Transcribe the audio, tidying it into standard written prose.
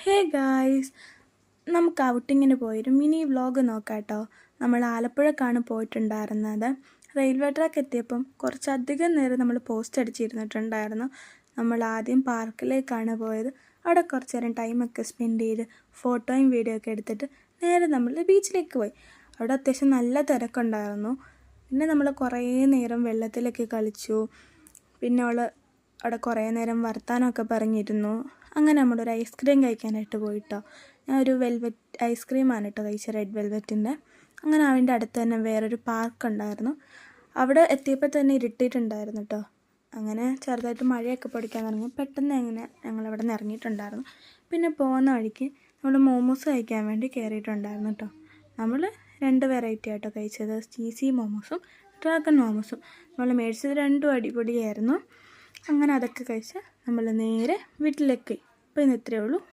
Hey guys, നമുക്ക് ഔട്ടിങ്ങിന് പോയൊരു mini vlog നോക്കാം കേട്ടോ. നമ്മൾ ആലപ്പുഴക്കാണ് പോയിട്ടുണ്ടായിരുന്നത്. റെയിൽവേ ട്രാക്ക് എത്തിയപ്പം കുറച്ചധികം നേരം നമ്മൾ പോസ്റ്റ് അടിച്ചിരുന്നിട്ടുണ്ടായിരുന്നു. നമ്മൾ ആദ്യം പാർക്കിലേക്കാണ് പോയത്. അവിടെ കുറച്ച് നേരം ടൈമൊക്കെ സ്പെൻഡ് ചെയ്ത് ഫോട്ടോയും വീഡിയോ ഒക്കെ എടുത്തിട്ട് നേരെ നമ്മൾ ബീച്ചിലേക്ക് പോയി. അവിടെ അത്യാവശ്യം നല്ല തിരക്കുണ്ടായിരുന്നു. പിന്നെ നമ്മൾ കുറേ നേരം വെള്ളത്തിലൊക്കെ കളിച്ചു. പിന്നെ അവിടെ കുറേ നേരം വർത്താനമൊക്കെ പറഞ്ഞിരുന്നു. അങ്ങനെ നമ്മളൊരു ഐസ്ക്രീം കഴിക്കാനായിട്ട് പോയിട്ടോ. ഞാൻ ഒരു വെൽവെറ്റ് ഐസ്ക്രീമാണ് കേട്ടോ കഴിച്ചത്, റെഡ് വെൽവെറ്റിൻ്റെ. അങ്ങനെ അതിൻ്റെ അടുത്ത് തന്നെ വേറൊരു പാർക്ക് ഉണ്ടായിരുന്നു. അവിടെ എത്തിയപ്പോൾ തന്നെ ഇരുട്ടിയിട്ടുണ്ടായിരുന്നു കേട്ടോ. അങ്ങനെ ചെറുതായിട്ട് മഴയൊക്കെ പൊടിക്കാൻ തുടങ്ങി. പെട്ടെന്ന് ഞങ്ങളവിടെ നിന്ന് ഇറങ്ങിയിട്ടുണ്ടായിരുന്നു. പിന്നെ പോകുന്ന വഴിക്ക് നമ്മൾ മോമോസ് കഴിക്കാൻ വേണ്ടി കയറിയിട്ടുണ്ടായിരുന്നു കേട്ടോ. നമ്മൾ 2 വെറൈറ്റി ആയിട്ടോ കഴിച്ചത്, ചീസി മോമോസും ഡ്രാഗൺ മോമോസും. നമ്മൾ മേടിച്ചത് 2 അടിപൊളിയായിരുന്നു. അങ്ങനെ അതൊക്കെ കഴിച്ച് നമ്മൾ നേരെ വീട്ടിലേക്ക്. അപ്പോൾ ഇന്ന് ഇത്രയേ ഉള്ളൂ.